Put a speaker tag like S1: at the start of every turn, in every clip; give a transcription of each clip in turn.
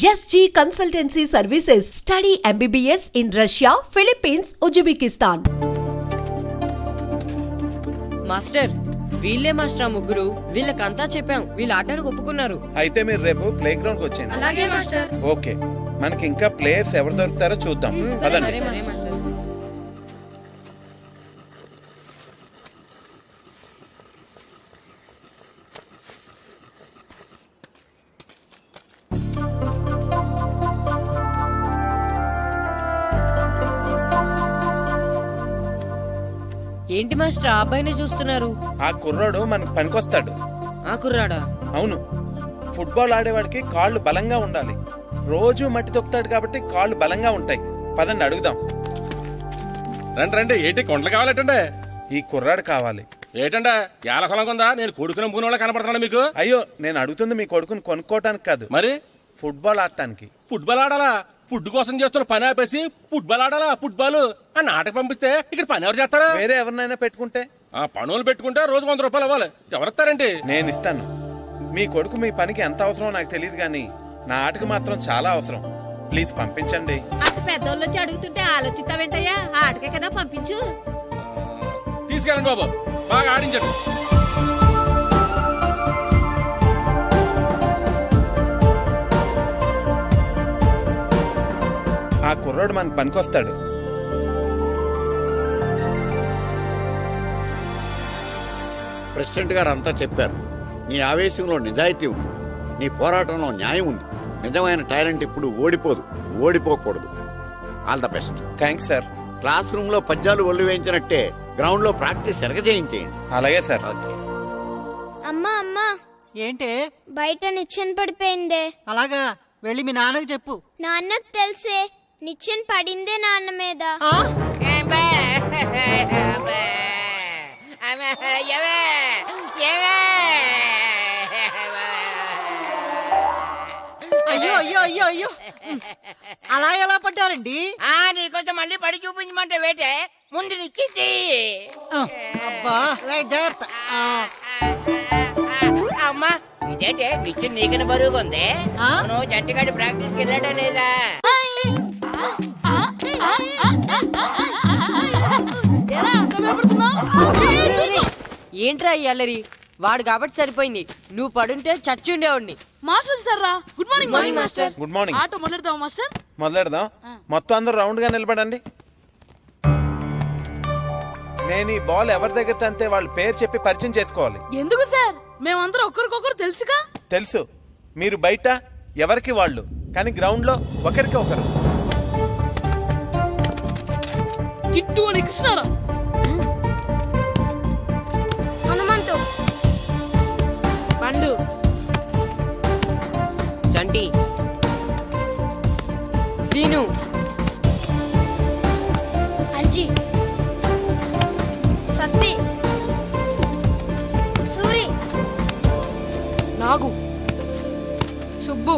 S1: SG Consultancy Services. Study MBBS in Russia, Philippines, Uzbekistan.
S2: Master వీళ్ళే master ఆ ముగ్గురు. వీళ్ళకంతా చెప్పాం, వీళ్ళు ఆడడానికి ఒప్పుకున్నారు.
S3: అయితే మీరు రేపు ప్లే గ్రౌండ్ కి వచ్చేయండి.
S2: అలాగే మాస్టర్.
S3: ఓకే, మనకి ఇంకా ప్లేయర్స్ ఎవరు దొరుకుతారో చూద్దాం.
S2: సరే
S3: పదండి.
S2: మాస్టర్. ఏంటి మాస్టర్ ఆ అబ్బాయిని చూస్తున్నారు?
S3: ఆ కుర్రాడు మనకు పనికొస్తాడు.
S2: ఆ కుర్రాడా?
S3: అవును, ఫుట్బాల్ ఆడేవాడికి కాళ్ళు బలంగా ఉండాలి. రోజు మట్టి తొక్కుతాడు కాబట్టి కాళ్ళు బలంగా ఉంటాయి. పదండి అడుగుదాం.
S4: రండి రండి. ఏంటి కొండలు కావాలటండే?
S3: ఈ కుర్రాడు కావాలి.
S4: ఏటండా ఎలా కొలంగా నేను కొడుకుని అమ్ముకునే వాళ్ళ కనపడుతున్నా మీకు?
S3: అయ్యో, నేను అడుగుతుంది మీ కొడుకుని కొనుక్కోవటానికి కాదు,
S4: మరి
S3: ఫుట్బాల్ ఆడటానికి.
S4: ఫుట్బాల్ ఆడాలా? ఫుడ్ కోసం చేస్తున్న పని ఆపేసి ఫుట్బాల్ ఆడాలా? ఫుట్బాల్ ఆ నాటకు పంపిస్తే ఇక్కడ పని ఎవరు చేస్తారా?
S3: వేరే ఎవరినైనా పెట్టుకుంటే
S4: ఆ పనులు పెట్టుకుంటే రోజు 100 రూపాయలు అవ్వాలి. ఎవరిస్తారండి?
S3: నేను ఇస్తాను. మీ కొడుకు మీ పనికి ఎంత అవసరమో నాకు తెలియదు కానీ నా ఆటకు మాత్రం చాలా అవసరం. ప్లీజ్ పంపించండి.
S5: అంత పెద్దోళ్ళు వచ్చి అడుగుతుంటే ఆలోచిస్తావేంటయ్యా? ఆటకే కదా, పంపించు.
S4: తీసుకెళ్ళండి బాబు, బాగా ఆడించండి.
S3: ఆ కుర్రాడు మనకు పనికొస్తాడు.
S6: ప్రెసిడెంట్ గారు అంతా చెప్పారు. నీ ఆవేశంలో నిజాయితీ ఉంది, నీ పోరాటంలో న్యాయం ఉంది. నిజమైన టాలెంట్ ఇప్పుడు ఓడిపోదు, ఓడిపోకూడదు. All the best.
S3: Thanks sir.
S6: Classroom లో పద్యాలు ఒళ్ళు వేయించినట్టే గ్రౌండ్ లో ప్రాక్టీస్ ఎరగజేయించేయండి.
S3: అలాగే సార్.
S6: ఓకే.
S7: అమ్మా అమ్మా,
S8: ఏంటే
S7: బయట నిచ్చెన పడిపోయిందే.
S8: అలాగా, వెళ్ళి మీ నాన్నకి చెప్పు.
S7: నాన్నకు తెలిసే, నిచ్చెన పడిందే నాన్న మీద.
S8: ఆ? అయ్యో అయ్యో అయ్యో అయ్యో, అలా ఎలా పడ్డారండి?
S5: నీకోసం మళ్ళీ పడి చూపించమంటే వేటే, ముందు నిచ్చింది.
S8: అబ్బా, జాగ్రత్త.
S5: అమ్మా, ఇదేంటే నిచ్చిన నీకన బరువుగా ఉంది.
S8: ఆ?
S5: నువ్వు జంటగాడి ప్రాక్టీస్కి వెళ్ళాడా లేదా?
S2: ఏంట్రా ఈ అల్లరి? వాడు కాబట్టి సరిపోయింది, నువ్వు పడుంటే చచ్చి ఉండేవాడిని.
S9: మాస్టర్ సార్ రా. Good morning
S2: morning master.
S3: Good morning.
S9: ఆటో మొదలెడతావా మాస్టర్?
S3: మొదలెడదాం. మొత్తం అందరూ రౌండ్ గా నిలబడండి. నేను ఈ బాల్ ఎవరి దగ్గర తంతే వాళ్ళ పేరు చెప్పి పరిచయం చేసుకోవాలి.
S9: ఎందుకు సార్? మేమందరం ఒకరికొకరు తెలుసుగా.
S3: తెలుసు, మీరు బయట ఎవరికి వాళ్ళు, కానీ గ్రౌండ్ లో ఒకరికి ఒకరు.
S9: కిట్టు అని కృష్ణారా.
S7: హనుమంతు,
S2: పండు, చంటి, సీను,
S7: అంజి, సత్తి, సూరి,
S9: నాగు, సుబ్బు.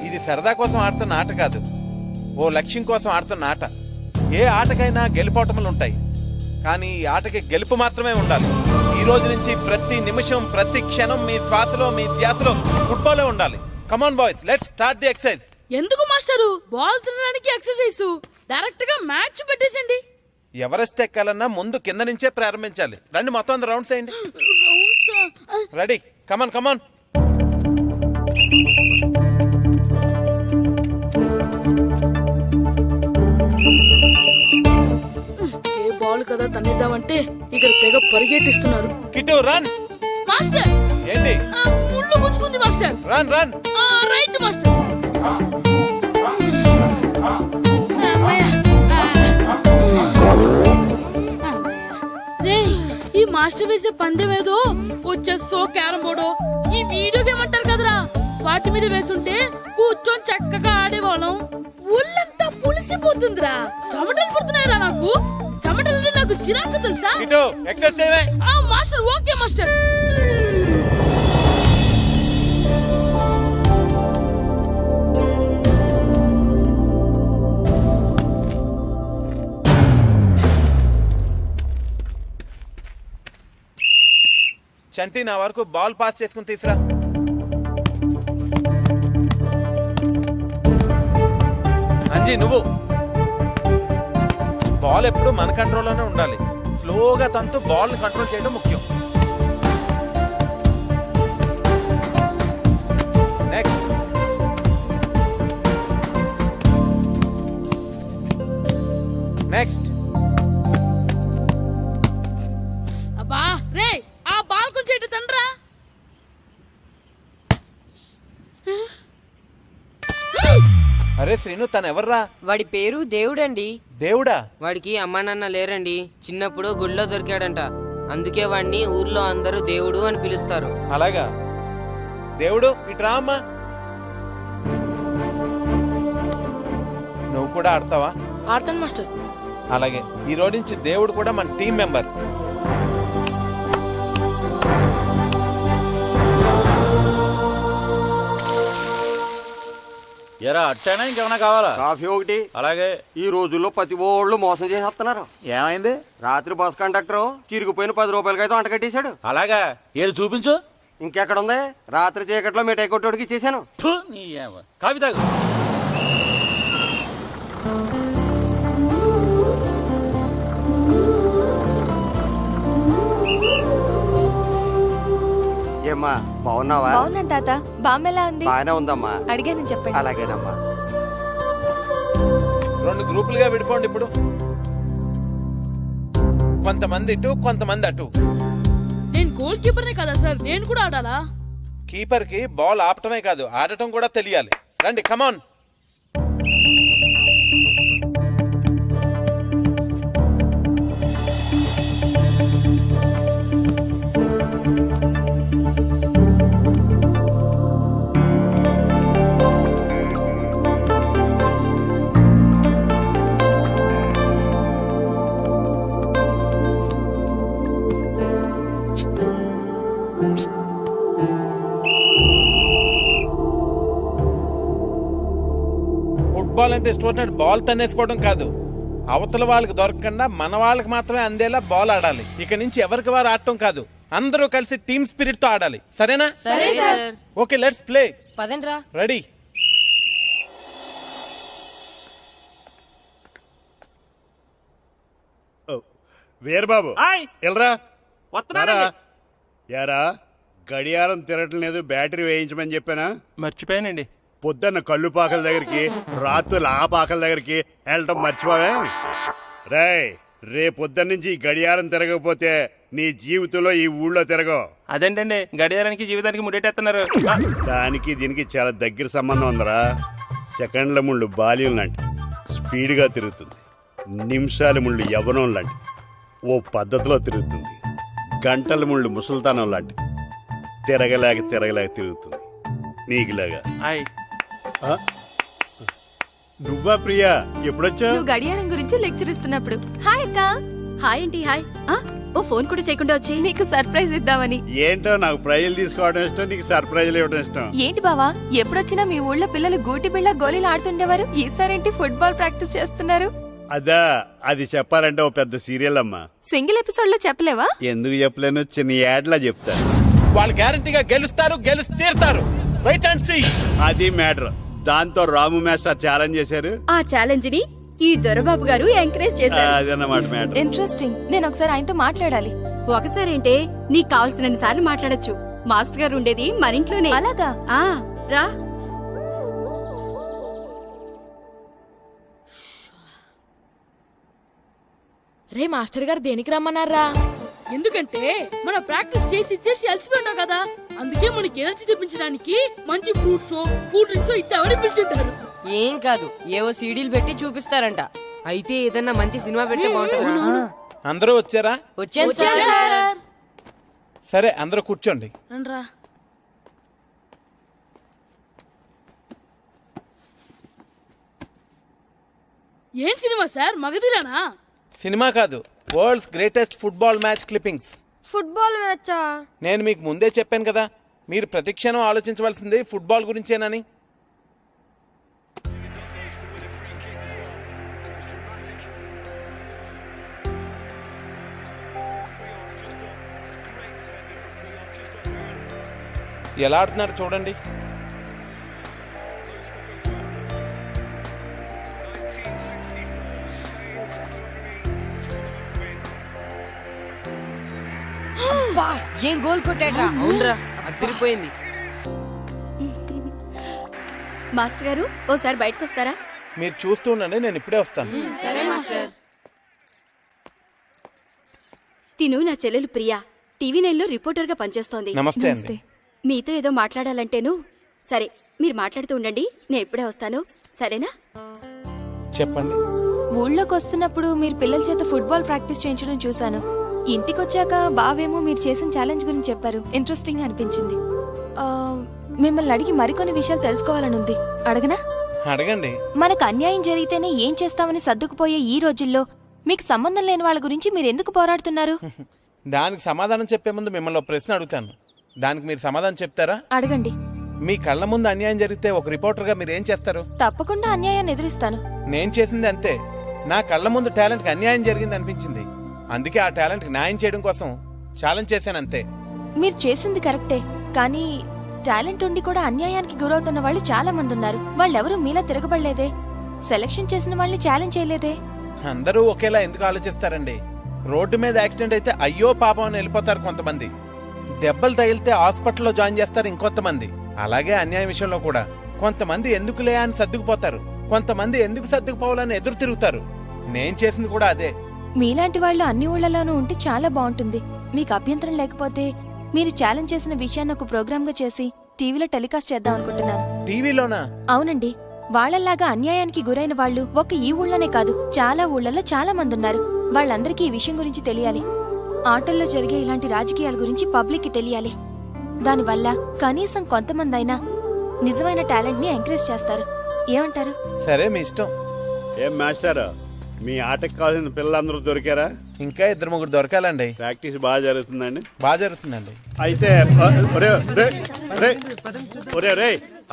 S3: ఇది సరదా కోసం ఆడుతున్న ఆట కాదు, ఓ లక్ష్యం కోసం ఆడుతున్న ఆట. ఏ ఆటకైనా గెలుపోటములు ఉంటాయి, కానీ ఈ ఆటకి గెలుపు మాత్రమే ఉండాలి. ఈ రోజు నుంచి ప్రతి నిమిషం, ప్రతి క్షణం మీ శ్వాసలో, మీ ధ్యాసలో ఫుట్బాలే ఉండాలి. Come on boys, let's start the exercise.
S9: ఎందుకు మాస్టరు? బాల్ తినడానికి ఎక్సర్సైజ్, డైరెక్ట్ గా మ్యాచ్ పెట్టేసండి.
S3: ఎవరెస్ట్ ఎక్కాలన్నా ముందు కింద నుంచే ప్రారంభించాలి. రండి, మొత్తం అందరూ రౌండ్స్ వేయండి. రెడీ? కమాన్ కమాన్.
S9: ఏ బాల్ కదా తన్నిద్దామంటే ఇక్కడ తెగ పరిగెట్టిస్తున్నారు.
S3: Kit run.
S9: మాస్టర్,
S3: ఏంటి?
S9: ముళ్ళు గుచ్చుకుంది master.
S3: Run run.
S9: Right master. ఈ మాస్టర్ వేసే పందెం ఏదో వచ్చేస్తో క్యారం బోర్డు, ఈ వీడియో గేమ్ అంటారు కదరా, వాటి మీద వేసుంటే కూర్చొని చక్కగా ఆడేవాళ్ళం. ఒళ్ళంతా పులిసిపోతుందిరా, చెమటలు పడుతున్నాయిరా నాకు. చెమటలు నాకు చిరాకు తెలుసా?
S3: కిట్టు ఎక్సర్సైజ్ చేయవే.
S9: Master okay master.
S3: చంటి, నా వరకు బాల్ పాస్ చేసుకుని తీసురా. బుజ్జి నువ్వు బాల్ ఎప్పుడు మన కంట్రోల్లోనే ఉండాలి. స్లోగా తంతు బాల్ కంట్రోల్ చేయడం ముఖ్యం. నెక్స్ట్ నెక్స్ట్
S9: అబ్బా రే ఆ బాల్ కొంచెం ఇటు తండ్రా.
S3: అరే శ్రీను తను ఎవర్రా?
S2: వాడి పేరు దేవుడండి.
S3: దేవుడా?
S2: వాడికి అమ్మా నాన్న లేరండి. చిన్నప్పుడు గుళ్ళో దొరికాడంట. అందుకే వాడిని ఊర్లో అందరూ దేవుడు అని పిలుస్తారు.
S3: అలాగా? దేవుడు ఇట్రా అమ్మా. నువ్వు కూడా ఆడతావా?
S9: ఆడతాను మాస్టర్.
S3: అలాగే ఈ రోజు నుంచి దేవుడు కూడా మన టీం మెంబర్.
S10: ఎరా అట్టైనా ఇంకేమైనా కావాలా?
S11: కాఫీ ఒకటి.
S10: అలాగే.
S11: ఈ రోజుల్లో ప్రతి ఓళ్ళు మోసం చేసేస్తున్నారు.
S10: ఏమైంది?
S11: రాత్రి బస్ కండక్టర్ చిరిగిపోయిన 10 రూపాయలకైతే అంట కట్టేశాడు.
S10: అలాగా? ఏది చూపించు.
S11: ఇంకెక్కడుంది? రాత్రి చీకట్లో మిఠాయి కొట్టోడికి ఇచ్చేసాను.
S10: కాఫీ తాగు.
S11: ఏమ్మా బాగున్నావా?
S7: బాగున్నాను తాత. బామ్మెలా ఉంది?
S11: బాగానే ఉందమ్మా.
S7: అడిగాను చెప్పండి.
S11: అలాగేనమ్మా.
S3: 2 గ్రూపులుగా విడిపోండి. ఇప్పుడు కొంతమంది ఇటు కొంతమంది అటు.
S9: నేను గోల్ కీపర్నే కదా సార్, నేను కూడా ఆడాలా?
S3: కీపర్ కి బాల్ ఆపటమే కాదు ఆడటం కూడా తెలియాలి. రండి కమాన్. ఫుట్బాల్ అంటే ఇష్టపడినట్టు బాల్ తన్నేసుకోవడం కాదు, అవతల వాళ్ళకి దొరకకుండా మన వాళ్ళకి మాత్రమే అందేలా బాల్ ఆడాలి. ఇక నుంచి ఎవరికి వారు ఆడటం కాదు, అందరూ కలిసి టీమ్ స్పిరిట్ తో ఆడాలి. సరేనా?
S2: సరే సార్.
S3: Okay let's play.
S2: పదండ్రా.
S3: రెడీ.
S10: వీరబాబు ఎల్రా.
S4: వస్తున్నారా?
S10: యారా గడియారం తిరగటం లేదు, బ్యాటరీ వేయించమని చెప్పానా?
S4: మర్చిపోయానండి.
S10: పొద్దున్న కళ్ళు పాకల దగ్గరికి, రాత్రులు ఆ పాకల దగ్గరికి వెళ్ళటం మర్చిపోవే? రేయ్, రేపొద్దున్న నుంచి ఈ గడియారం తిరగకపోతే నీ జీవితంలో ఈ ఊళ్ళో తిరగవు.
S4: అదేంటండి గడియారానికి జీవితానికి ముడేటేస్తున్నారు.
S10: దానికి దీనికి చాలా దగ్గర సంబంధం ఉందరా. సెకండ్ల ముళ్ళు బాల్యం లాంటి స్పీడ్గా తిరుగుతుంది. నిమిషాల ముళ్ళు యవ్వనం లాంటి ఓ పద్ధతిలో తిరుగుతుంది. గంటల ముళ్ళు ముసల్తానం లాంటి తిరగలేక తిరుగుతుంది. నీకులాగా. నువ్వా ప్రియా? ఎప్పుడొచ్చా?
S7: నువ్వు గడియారం గురించి లెక్చర్ ఇస్తున్నప్పుడు. హాయ్ అక్క. హాయ్ ఏంటి హాయ్. ఓ ఫోన్ కూడా చేయకుండా వచ్చి నీకు సర్ప్రైజ్ ఇద్దామని.
S10: ఏంటో నాకు ప్రైజులు తీసుకోవడం ఇష్టం, నీకు సర్ప్రైజులు ఇవ్వడం ఇష్టం.
S7: ఏంటి బావా, ఎప్పుడొచ్చినా మీ ఊళ్ళో పిల్లలు గూటి బిళ్ళ గోళీలు ఆడుతుండేవారు, ఈసారేంటి ఫుట్బాల్ ప్రాక్టీస్ చేస్తున్నారు?
S10: అదా, అది చెప్పాలంటే ఓ పెద్ద సీరియల్ అమ్మా.
S7: సింగిల్ ఎపిసోడ్ లో చెప్పలేవా?
S10: ఎందుకు చెప్పలేను, చిన్న యాడ్లా చెప్తాను.
S3: వాళ్ళు గ్యారంటీగా గెలుస్తారు, గెలిచి తీరుతారు. Wait and see.
S10: అది మ్యాటర్. దాంతో రాము మాస్టర్ ఛాలెంజ్ చేశారు.
S7: ఆ ఛాలెంజ్ ని ఈ దొరబాబు గారు ఎంకరేజ్ చేశారు.
S10: అదన్నమాట మ్యాటర్.
S7: ఇంట్రెస్టింగ్. నేను ఒకసారి ఆయనతో మాట్లాడాలి. ఒకసారి ఏంటే, నీకు కావాల్సిన సార్లు మాట్లాడొచ్చు. మాస్టర్ గారు ఉండేది మన ఇంట్లోనే. అలాగా? రా.
S9: రే మాస్టర్ గారు దేనికి రమ్మన్నారా? ఎందుకంటే మన ప్రాక్టీస్ చేసి అలసిపోయినాం కదా, అందుకే మనకి ఎనర్జీ తెప్పించడానికి మంచి ఫ్రూట్స్ కూల్ డ్రింక్స్ ఇద్దామని పిలిచింటారు.
S2: ఏం కాదు, ఏవో సీడీలు పెట్టి చూపిస్తారంట. అయితే ఏదన్నా మంచి సినిమా పెట్టి బాగుంటుంది.
S3: అందరూ వచ్చారా?
S2: వచ్చాను సార్.
S3: సరే అందరూ కూర్చోండి.
S9: రండ్రా. ఏం సినిమా సార్? మగధిరానా?
S3: సినిమా కాదు, world's greatest football match clippings.
S7: Football మ్యాచా?
S3: నేను మీకు ముందే చెప్పాను కదా, మీరు ప్రతిక్షణం ఆలోచించవలసింది ఫుట్బాల్ గురించేనని. ఎలా ఆడుతున్నారు చూడండి.
S8: ఏం గోల్ కొట్టాడ్రా.
S2: అవునరా అదిరిపోయింది.
S7: మాస్టర్ గారు ఓసారి బయటకు వస్తారా?
S3: మీరు చూస్తూ ఉండండి, నేను ఇప్పుడే వస్తాను.
S2: సరే మాస్టర్.
S7: తిను నా చెల్లెలు ప్రియా టీవీ 9లో రిపోర్టర్గా పనిచేస్తోంది.
S3: నమస్తే అండి.
S7: మీతో ఏదో మాట్లాడాలంటేను. సరే మీరు మాట్లాడుతూ ఉండండి, నేను ఇప్పుడే వస్తాను, సరేనా?
S3: చెప్పండి.
S7: ఊళ్ళోకి వస్తున్నప్పుడు మీరు పిల్లల చేత ఫుట్బాల్ ప్రాక్టీస్ చేయించడం చూశాను. ఇంటికొచ్చాక బావేమో మీరు చేసిన ఛాలెంజ్ గురించి చెప్పారు. ఇంట్రెస్టింగ్ అనిపించింది. మిమ్మల్ని అడిగి మరికొన్ని విషయాలు తెలుసుకోవాలని ఉంది. అడగనా?
S3: అడగండి.
S7: మనకు అన్యాయం జరిగితేనే ఏం చేస్తామని సర్దుకుపోయే ఈ రోజుల్లో మీకు సంబంధం లేని వాళ్ళ గురించి మీరు ఎందుకు పోరాడుతున్నారు?
S3: దానికి సమాధానం చెప్పే ముందు మిమ్మల్ని ఒక ప్రశ్న అడుగుతాను. దానికి మీరు సమాధానం చెప్తారా?
S7: అడగండి.
S3: మీ కళ్ళ ముందు అన్యాయం జరిగితే ఒక రిపోర్టర్గా మీరు ఏం చేస్తారు?
S7: తప్పకుండా అన్యాయాన్ని ఎదురిస్తాను.
S3: నేను చేసింది అంతే. నా కళ్ళ ముందు టాలెంట్కి అన్యాయం జరిగింది అనిపించింది. అందుకే ఆ టాలెంట్కి న్యాయం చేయడం కోసం ఛాలెంజ్ చేశాను అంతే.
S7: మీరు చేసింది కరెక్టే, కానీ టాలెంట్ ఉండి కూడా అన్యాయానికి గురవుతున్న వాళ్ళు చాలా మంది ఉన్నారు. వాళ్ళెవరూ మీలా తిరగబడలేదే. సెలక్షన్ చేసిన వాళ్ళని ఛాలెంజ్ చేయలేదే.
S3: అందరూ ఒకేలా ఎందుకు ఆలోచిస్తారండి? రోడ్డు మీద యాక్సిడెంట్ అయితే అయ్యో పాపం అని వెళ్ళిపోతారు కొంతమంది. దెబ్బలు తగిలితే హాస్పిటల్లో జాయిన్ చేస్తారు ఇంకొంతమంది. అలాగే అన్యాయం విషయంలో కూడా కొంతమంది ఎందుకులే అని సర్దుకుపోతారు, కొంతమంది ఎందుకు సర్దుకుపోవాలని ఎదురు తిరుగుతారు. నేను చేసింది కూడా అదే.
S7: మీలాంటి వాళ్ళు అన్ని ఊళ్ళలోనూ ఉంటే చాలా బాగుంటుంది. మీకు అభ్యంతరం లేకపోతే మీరు ఛాలెంజ్ చేసిన విషయాన్ని ఒక ప్రోగ్రామ్ గా చేసి టీవీలో టెలికాస్ట్ చేద్దాం అనుకుంటున్నాను.
S3: టీవీలోనా?
S7: అవునండి. వాళ్ళలాగా అన్యాయానికి గురైన వాళ్ళు ఒక్క ఈ ఊళ్ళోనే కాదు, చాలా ఊళ్ళలో చాలా మంది ఉన్నారు. వాళ్ళందరికీ ఈ విషయం గురించి తెలియాలి. ఆటల్లో జరిగే ఇలాంటి రాజకీయాల గురించి పబ్లిక్ కి తెలియాలి. దానివల్ల కనీసం కొంతమంది అయినా నిజమైన టాలెంట్ ని ఎంకరేజ్ చేస్తారు. ఏమంటారు?
S3: సరే, మీ ఇష్టం.
S10: ఏం మాస్టర్, మీ ఆటకు కావాల్సిన పిల్లలందరూ దొరికారా?
S3: ఇంకా 2-3 దొరకాలండి.
S10: ప్రాక్టీస్ బాగా జరుగుతుందండి?
S3: బాగా జరుగుతుందండి.
S10: అయితే ఒరే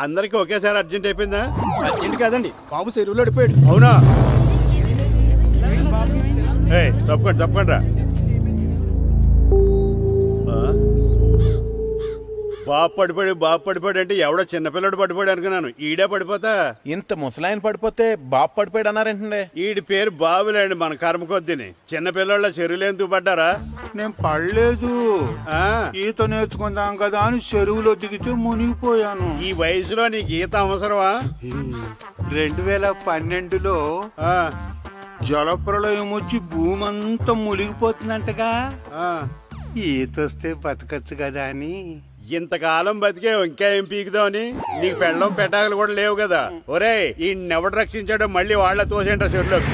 S10: అందరికి ఒకేసారి అర్జెంట్ అయిపోయిందా?
S11: అర్జెంట్ కాదండి, బాబు చెరువులో పడిపోయాడు.
S10: అవునా? తప్పకుండా రా. బాబు పడిపోయాడు అంటే ఎవడో చిన్నపిల్లడు పడిపోయాడు అనుకున్నాను. ఈడే పడిపోతా.
S3: ఇంత ముసలాయన పడిపోతే బాబు పడిపోయాడు అన్నారేంటండి?
S10: ఈడి పేరు బాబులేండి, మన కర్మ కొద్దిని. చిన్నపిల్లల చెరువులు ఎందుకు పడ్డారా?
S11: నేను పడలేదు, ఈత నేర్చుకుందాం కదా అని చెరువులో దిగితే మునిగిపోయాను.
S10: ఈ వయసులో నీకు ఈత అవసరమా?
S11: 2012లో జలప్రలయం వచ్చి భూమి అంతా మునిగిపోతుందంటగా. ఈతొస్తే బతకచ్చు కదా అని.
S10: ఇంతకాలం బతికే ఇంకా ఏం పీకుదామని? నీకు పెళ్ళం పెట్టాకలు కూడా లేవు కదా. ఒరే, ఈ ఎవడు రక్షించాడో మళ్ళీ వాళ్ళ తోసేంట చెరువులోకి.